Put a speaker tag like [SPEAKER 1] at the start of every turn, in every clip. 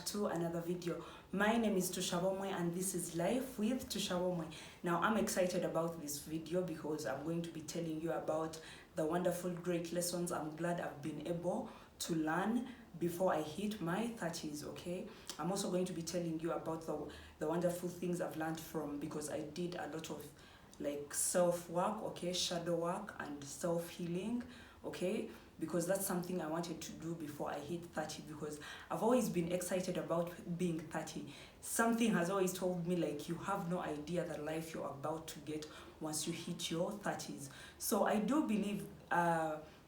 [SPEAKER 1] to another video. My name is Tushabomwe and this is Life with Tushabomwe. Now I'm excited about this video because I'm going to be telling you about the wonderful great lessons I'm glad I've been able to learn before I hit my 30s, okay? I'm also going to be telling you about the wonderful things I've learned from, because I did a lot of like self-work, okay, shadow work and self-healing, okay, because that's something I wanted to do before I hit 30, because I've always been excited about being 30. Something has always told me like you have no idea the life you're about to get once you hit your 30s. So I do believe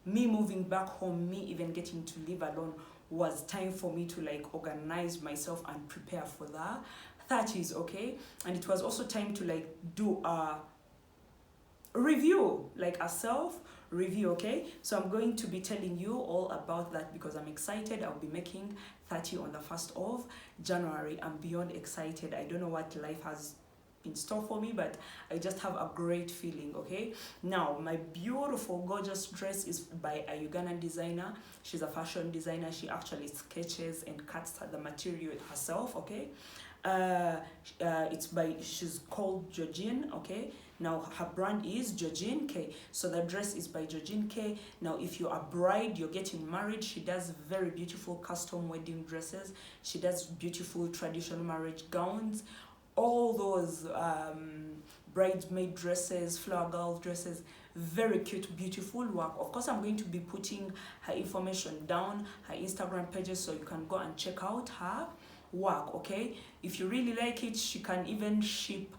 [SPEAKER 1] me moving back home, me even getting to live alone, was time for me to like organize myself and prepare for the 30s, okay? And it was also time to like do a review, like a self review, okay? So I'm going to be telling you all about that because I'm excited. I'll be making 30 on the 1st of January. I'm beyond excited. I don't know what life has in store for me, but I just have a great feeling, okay? Now, my beautiful, gorgeous dress is by a Ugandan designer. She's a fashion designer. She actually sketches and cuts the material herself, okay? She's called Georgina, okay? Now her brand is Georgina K. So the dress is by Georgina K. Now if you're a bride, you're getting married, she does very beautiful custom wedding dresses. She does beautiful traditional marriage gowns, all those bridesmaid dresses, flower girl dresses, very cute, beautiful work. Of course, I'm going to be putting her information down, her Instagram pages, so you can go and check out her work, okay? If you really like it, she can even ship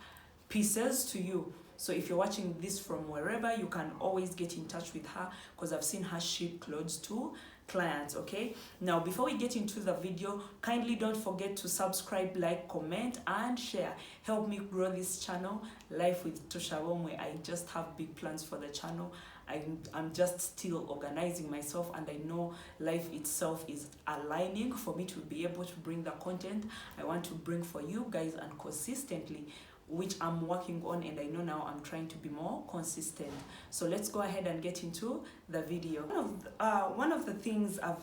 [SPEAKER 1] pieces to you. So if you're watching this from wherever, you can always get in touch with her, because I've seen her ship clothes to clients, okay? Now, before we get into the video, kindly don't forget to subscribe, like, comment, and share. Help me grow this channel, Life with Tushabomwe. I just have big plans for the channel. I'm just still organizing myself, and I know life itself is aligning for me to be able to bring the content I want to bring for you guys, and consistently, which I'm working on, and I know now I'm trying to be more consistent. So let's go ahead and get into the video. One of the things I've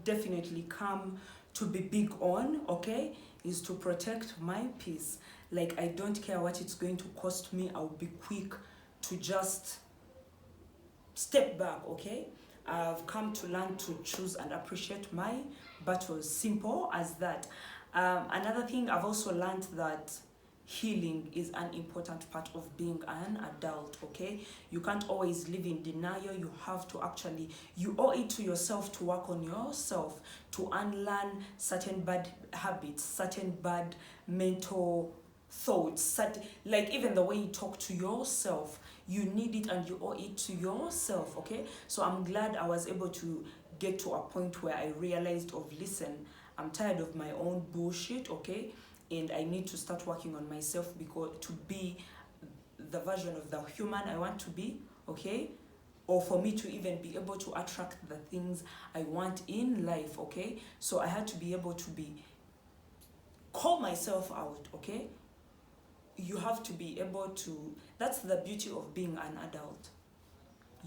[SPEAKER 1] definitely come to be big on, okay, is to protect my peace. Like, I don't care what it's going to cost me. I'll be quick to just step back, okay? I've come to learn to choose and appreciate my battles. Simple as that. Another thing, I've also learned that healing is an important part of being an adult, okay? You can't always live in denial. You have to actually, you owe it to yourself to work on yourself, to unlearn certain bad habits, certain bad mental thoughts, like even the way you talk to yourself. You need it and you owe it to yourself, okay? So I'm glad I was able to get to a point where I realized listen, I'm tired of my own bullshit, okay? And I need to start working on myself, because to be the version of the human I want to be, okay? Or for me to even be able to attract the things I want in life, okay? So I had to be able to call myself out, okay? You have to be able to, that's the beauty of being an adult.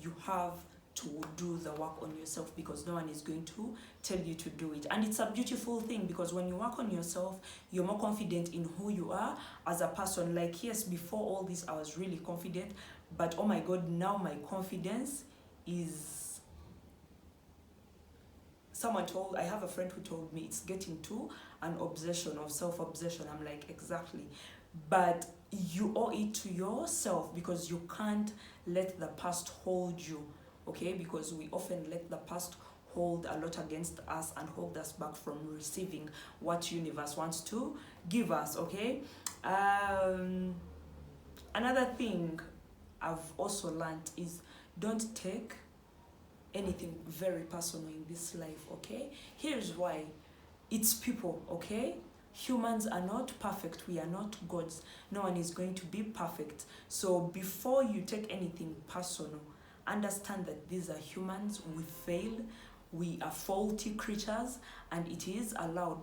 [SPEAKER 1] You have to do the work on yourself, because no one is going to tell you to do it. And it's a beautiful thing, because when you work on yourself, you're more confident in who you are as a person. Like, yes, before all this, I was really confident, but oh my God, now my confidence is, I have a friend who told me it's getting to an obsession of self-obsession. I'm like, exactly. But you owe it to yourself, because you can't let the past hold you, okay? Because we often let the past hold a lot against us and hold us back from receiving what universe wants to give us, okay? Another thing I've also learned is don't take anything very personal in this life, okay? Here's why. It's people, okay? Humans are not perfect. We are not gods. No one is going to be perfect. So before you take anything personal, understand that these are humans. We fail. We are faulty creatures, and it is allowed.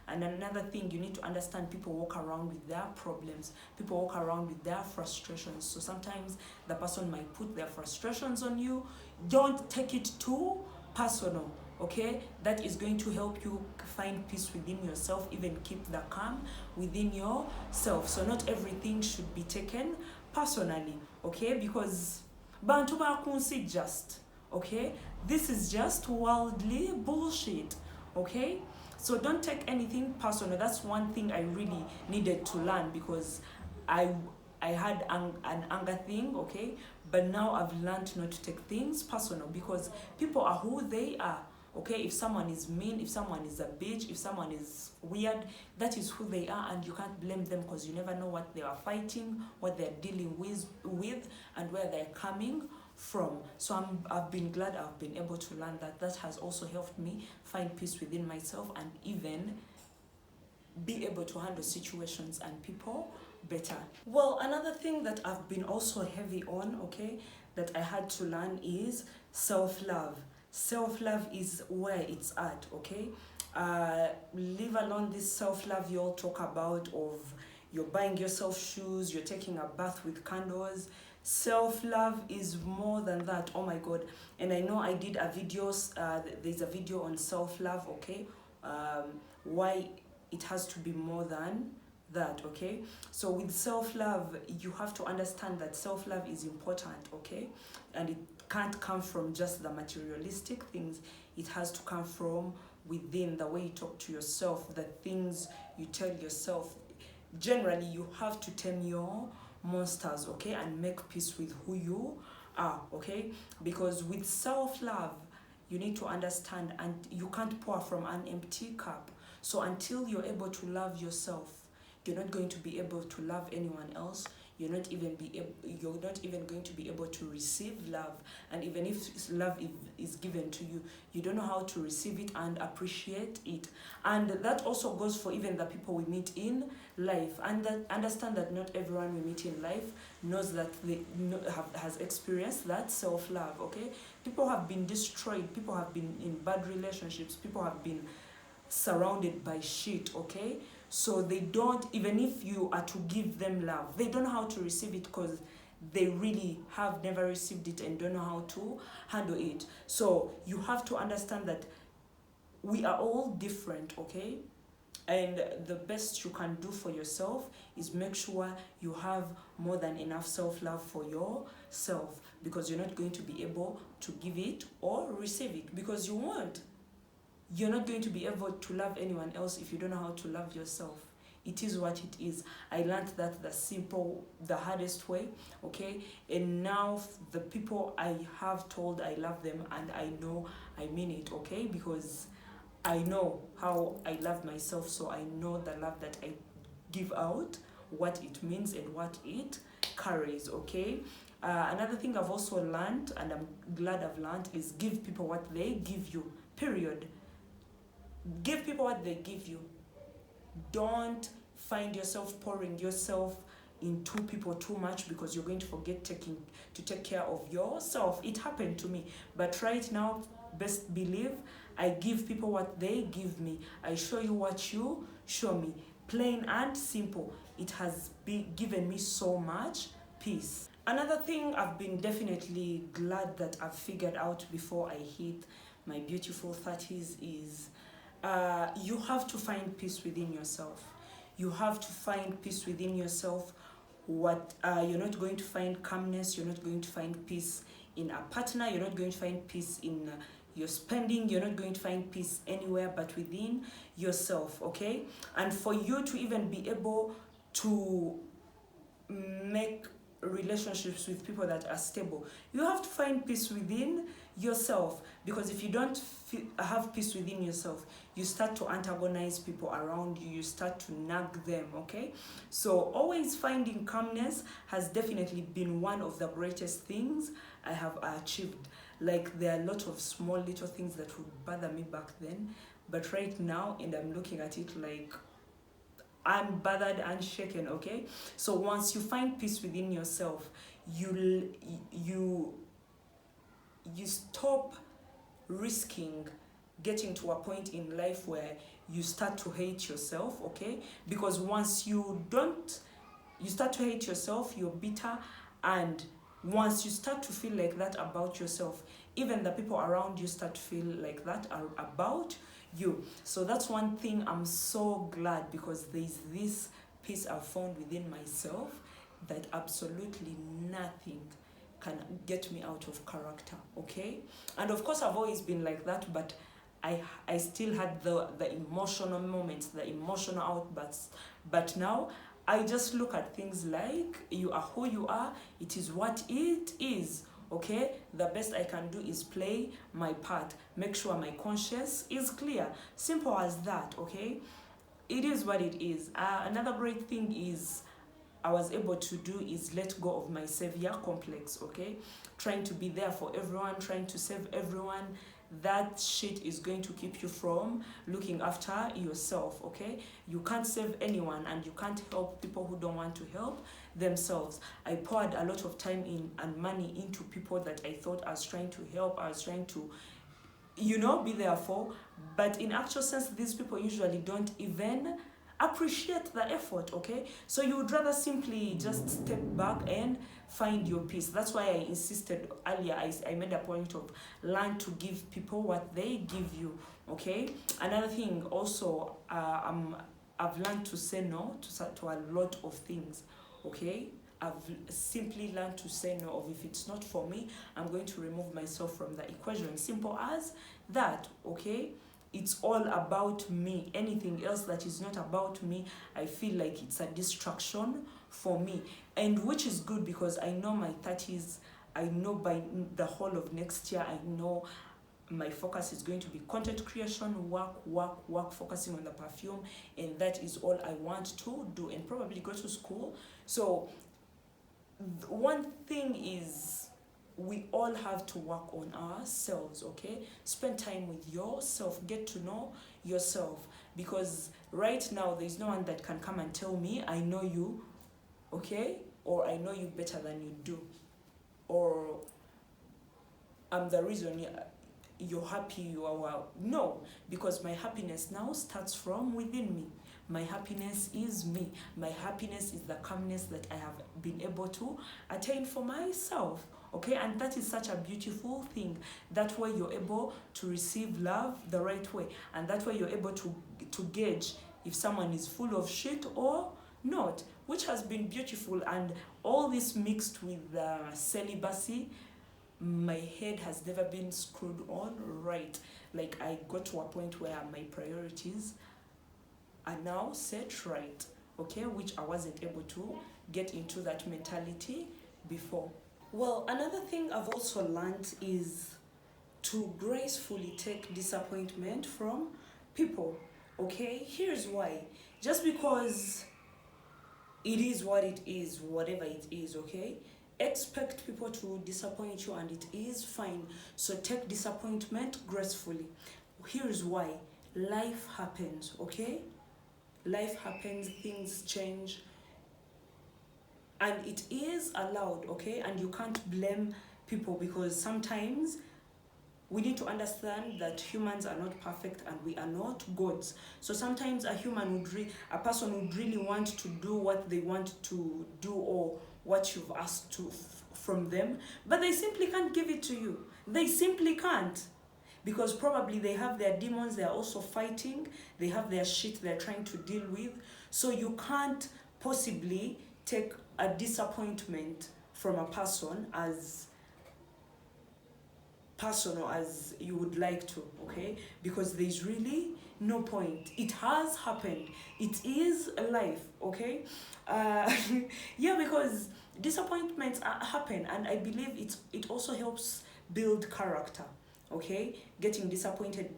[SPEAKER 1] And another thing, you need to understand, people walk around with their problems. People walk around with their frustrations. So sometimes the person might put their frustrations on you. Don't take it too personal, okay, that is going to help you find peace within yourself, even keep the calm within yourself. So not everything should be taken personally, okay, because bantu bakunsi just, okay, this is just worldly bullshit, okay. So don't take anything personal. That's one thing I really needed to learn, because I had an anger thing, okay, but now I've learned not to take things personal, because people are who they are, okay. If someone is mean, if someone is a bitch, if someone is weird, that is who they are, and you can't blame them, because you never know what they are fighting, what they're dealing with, and where they're coming from. So I've been glad I've been able to learn that. That has also helped me find peace within myself, and even be able to handle situations and people better. Well, another thing that I've been also heavy on, okay, that I had to learn is self-love. Self-love is where it's at, okay. Leave alone this self-love you all talk about, of you're buying yourself shoes, you're taking a bath with candles. Self-love is more than that. Oh my god. And I know I did a video, there's a video on self-love, okay, why it has to be more than that, okay. So with self-love, you have to understand that self-love is important, okay, and it can't come from just the materialistic things. It has to come from within, the way you talk to yourself, the things you tell yourself. Generally, you have to tame your monsters, okay, and make peace with who you are, okay, because with self-love, you need to understand, and you can't pour from an empty cup. So until you're able to love yourself, you're not going to be able to love anyone else. You're not even going to be able to receive love. And even if love is given to you, you don't know how to receive it and appreciate it. And that also goes for even the people we meet in life. And that understand that not everyone we meet in life knows that they has experienced that self-love, okay. People have been destroyed, people have been in bad relationships, people have been surrounded by shit, okay. So they don't, even if you are to give them love, they don't know how to receive it, because they really have never received it and don't know how to handle it. So you have to understand that we are all different, okay. And the best you can do for yourself is make sure you have more than enough self-love for yourself, because you're not going to be able to give it or receive it, because you won't. You're not going to be able to love anyone else if you don't know how to love yourself. It is what it is. I learned that the hardest way, okay? And now the people I have told I love them, and I know I mean it, okay? Because I know how I love myself, so I know the love that I give out, what it means and what it carries, okay? Another thing I've also learned, and I'm glad I've learned, is give people what they give you, period. Give people what they give you. Don't find yourself pouring yourself into people too much, because you're going to forget to take care of yourself. It happened to me, but right now, best believe I give people what they give me. I show you what you show me. Plain and simple. It has given me so much peace. Another thing I've been definitely glad that I've figured out before I hit my beautiful 30s is you have to find peace within yourself. You have to find peace within yourself. You're not going to find calmness, you're not going to find peace in a partner, you're not going to find peace in your spending, you're not going to find peace anywhere but within yourself, okay? And for you to even be able to make relationships with people that are stable, you have to find peace within yourself, because if you don't have peace within yourself, you start to antagonize people around you, you start to nag them, okay? So always finding calmness has definitely been one of the greatest things I have achieved. Like, there are a lot of small little things that would bother me back then, but right now, and I'm looking at it like I'm bothered and shaken, okay? So once you find peace within yourself, you stop risking getting to a point in life where you start to hate yourself, okay? Because once you start to hate yourself, you're bitter, and once you start to feel like that about yourself, even the people around you start to feel like that are about you. So that's one thing I'm so glad, because there's this peace I've found within myself that absolutely nothing can get me out of character, okay? And of course I've always been like that, but I still had the emotional moments, the emotional outbursts. But now I just look at things like, you are who you are, it is what it is, okay? The best I can do is play my part, make sure my conscience is clear. Simple as that, okay? It is what it is. Another great thing is I was able to do is let go of my savior complex, okay? Trying to be there for everyone, trying to save everyone. That shit is going to keep you from looking after yourself, okay? You can't save anyone, and you can't help people who don't want to help themselves. I poured a lot of time in and money into people that I thought I was trying to help, I was trying to, be there for, but in actual sense, these people usually don't even appreciate the effort, okay? So you would rather simply just step back and find your peace. That's why I insisted earlier, I made a point of learn to give people what they give you, okay? Another thing also, I've learned to say no to a lot of things, okay? I've simply learned to say no. Of if it's not for me, I'm going to remove myself from the equation. Simple as that, okay? It's all about me. Anything else that is not about me, I feel like it's a distraction for me. And which is good, because I know my 30s, I know by the whole of next year, I know my focus is going to be content creation, work, focusing on the perfume, and that is all I want to do, and probably go to school. So one thing is, we all have to work on ourselves, okay? Spend time with yourself, get to know yourself, because right now there's no one that can come and tell me I know you, okay? Or I know you better than you do, or I'm the reason you're happy, you are well. No, because my happiness now starts from within me. My happiness is me. My happiness is the calmness that I have been able to attain for myself, okay? And that is such a beautiful thing. That way you're able to receive love the right way, and that way you're able to gauge if someone is full of shit or not, which has been beautiful. And all this mixed with celibacy, my head has never been screwed on right. Like, I got to a point where my priorities are now set right, okay? Which I wasn't able to get into that mentality before. Well, another thing I've also learned is to gracefully take disappointment from people, okay? Here's why. Just because it is what it is, whatever it is, okay? Expect people to disappoint you, and it is fine. So take disappointment gracefully. Here's why. Life happens, okay? Life happens, things change, and it is allowed, okay? And you can't blame people, because sometimes we need to understand that humans are not perfect and we are not gods. So sometimes a person would really want to do what they want to do, or what you've asked from them, but they simply can't give it to you. They simply can't. Because probably they have their demons, they're also fighting, they have their shit they're trying to deal with. So you can't possibly take a disappointment from a person as personal as you would like to, okay? Because there's really no point. It has happened. It is life, okay? Yeah, because disappointments happen, and I believe it also helps build character. Okay, getting disappointed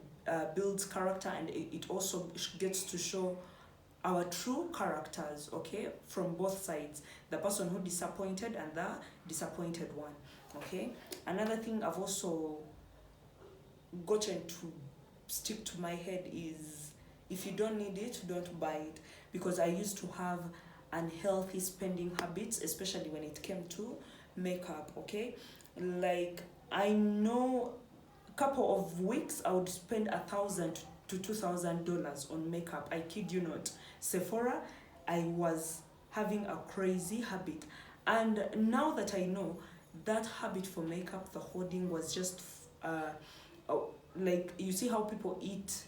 [SPEAKER 1] builds character, and it also gets to show our true characters, okay, from both sides, the person who disappointed and the disappointed one, okay? Another thing I've also gotten to stick to my head is, if you don't need it, don't buy it, because I used to have unhealthy spending habits, especially when it came to makeup, okay? Like, I know couple of weeks I would spend $1,000 to $2,000 on makeup. I kid you not. Sephora, I was having a crazy habit, and now that I know that habit for makeup, the hoarding was just like, you see how people eat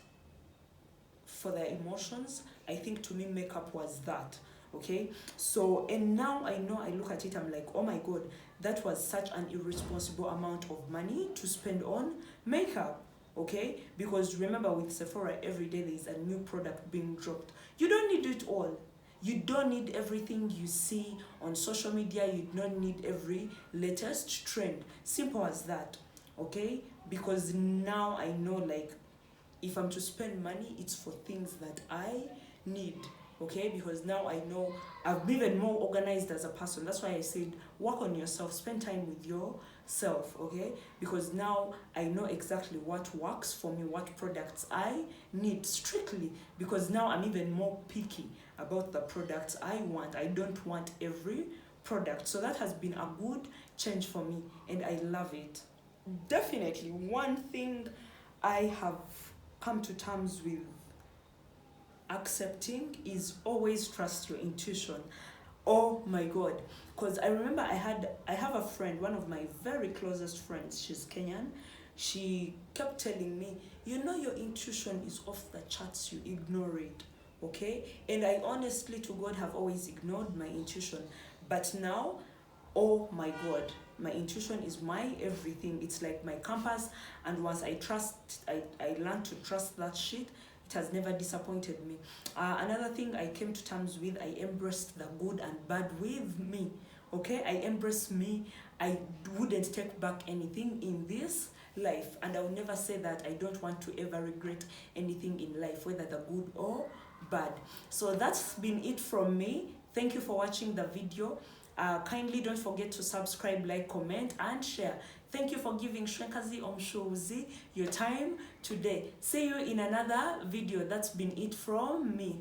[SPEAKER 1] for their emotions. I think to me makeup was that. Okay, so, and now I know, I look at it, I'm like, oh my god, that was such an irresponsible amount of money to spend on makeup. Okay, because remember, with Sephora, every day there is a new product being dropped. You don't need it all. You don't need everything you see on social media. You don't need every latest trend. Simple as that. Okay, because now I know, like, if I'm to spend money, it's for things that I need. Okay, because now I know I've been even more organized as a person. That's why I said work on yourself, spend time with yourself. Okay, because now I know exactly what works for me, what products I need strictly, because now I'm even more picky about the products I want. I don't want every product. So that has been a good change for me, and I love it. Definitely one thing I have come to terms with accepting is always trust your intuition. Oh my god, because I remember I have a friend, one of my very closest friends, she's Kenyan. She kept telling me, you know, your intuition is off the charts, you ignore it. Okay, and I honestly to god have always ignored my intuition, but now, oh my god, my intuition is my everything. It's like my compass, and once I learned to trust that shit, it has never disappointed me. Another thing I came to terms with, I embraced the good and bad with me. Okay, I embrace me. I wouldn't take back anything in this life, and I will never say that I don't want to ever regret anything in life, whether the good or bad. So that's been it from me. Thank you for watching the video. Kindly don't forget to subscribe, like, comment, and share. Thank you for giving Shwekazi Omshozi your time today. See you in another video. That's been it from me.